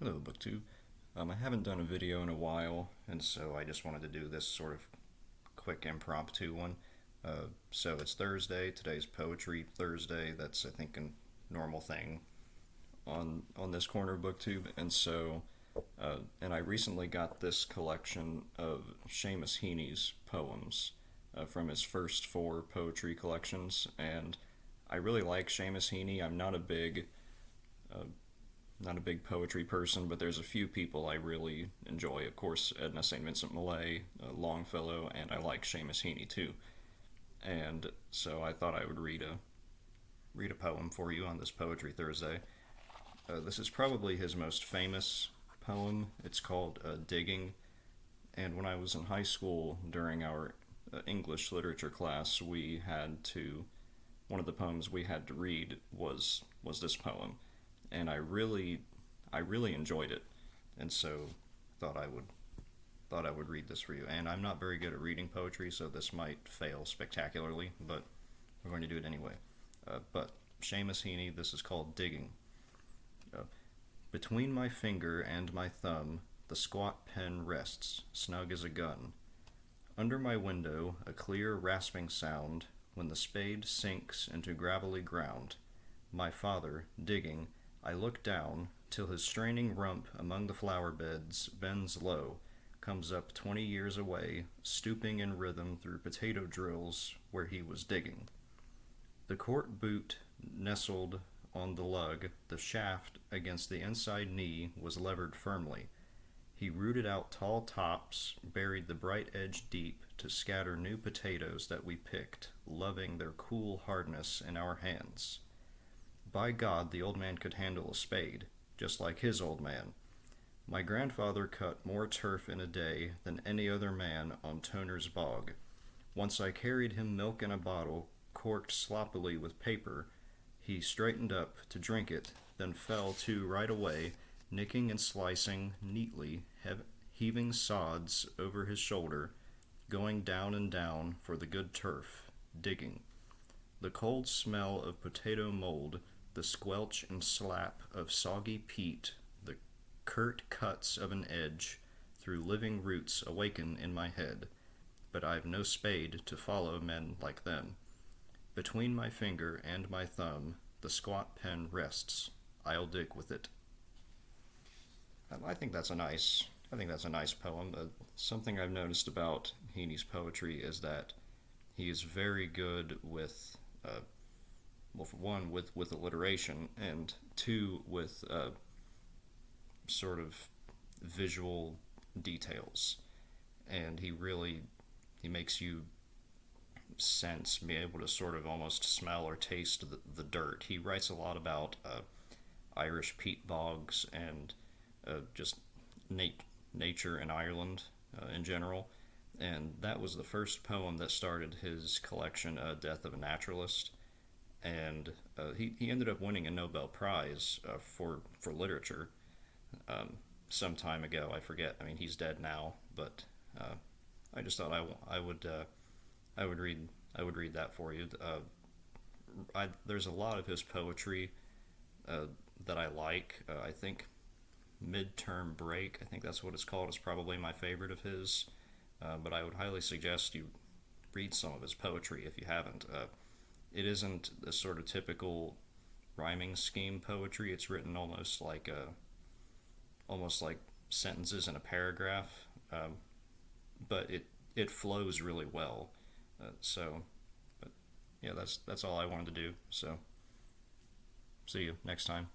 Hello, BookTube. I haven't done a video in a while, and so I just wanted to do this sort of quick impromptu one. So it's Thursday. Today's Poetry Thursday. That's, I think, a normal thing on this corner of BookTube. And I recently got this collection of Seamus Heaney's poems from his first four poetry collections, and I really like Seamus Heaney. I'm uh, not a big poetry person, but there's a few people I really enjoy. Of course, Edna St. Vincent Millay, Longfellow, and I like Seamus Heaney too. And so I thought I would read a poem for you on this Poetry Thursday. This is probably his most famous poem. It's called Digging. And when I was in high school during our English literature class, one of the poems we had to read was this poem, and I really enjoyed it, and so thought I would thought I would read this for you. And I'm not very good at reading poetry, so this might fail spectacularly, but we're going to do it anyway. But Seamus Heaney, this is called Digging. Uh, Between my finger and my thumb, the squat pen rests, snug as a gun. Under my window, a clear rasping sound when the spade sinks into gravelly ground. My father, digging, I look down till his straining rump among the flower beds bends low, comes up 20 years away, stooping in rhythm through potato drills where he was digging. The court boot nestled on the lug, the shaft against the inside knee was levered firmly. He rooted out tall tops, buried the bright edge deep to scatter new potatoes that we picked, loving their cool hardness in our hands. By God, the old man could handle a spade, just like his old man. My grandfather cut more turf in a day than any other man on Toner's bog. Once I carried him milk in a bottle, corked sloppily with paper. He straightened up to drink it, then fell to right away, nicking and slicing neatly, heaving sods over his shoulder, going down and down for the good turf, digging. The cold smell of potato mold, the squelch and slap of soggy peat, the curt cuts of an edge through living roots awaken in my head, but I've no spade to follow men like them. Between my finger and my thumb, the squat pen rests. I'll dig with it. I think that's a nice poem. Something I've noticed about Heaney's poetry is that he is very good with, well, for one, with alliteration, and two, with sort of visual details. And he makes you be able to sort of almost smell or taste the dirt. He writes a lot about Irish peat bogs and just nature in Ireland in general. And that was the first poem that started his collection, Death of a Naturalist. And he ended up winning a Nobel Prize for literature some time ago. I forget. I mean, he's dead now, but I just thought I would read that for you. There's a lot of his poetry that I like. I think Midterm Break, I think that's what it's called, is probably my favorite of his. But I would highly suggest you read some of his poetry if you haven't. It isn't the sort of typical rhyming scheme poetry. It's written almost like sentences in a paragraph, but it flows really well. But yeah, that's all I wanted to do. So see you next time.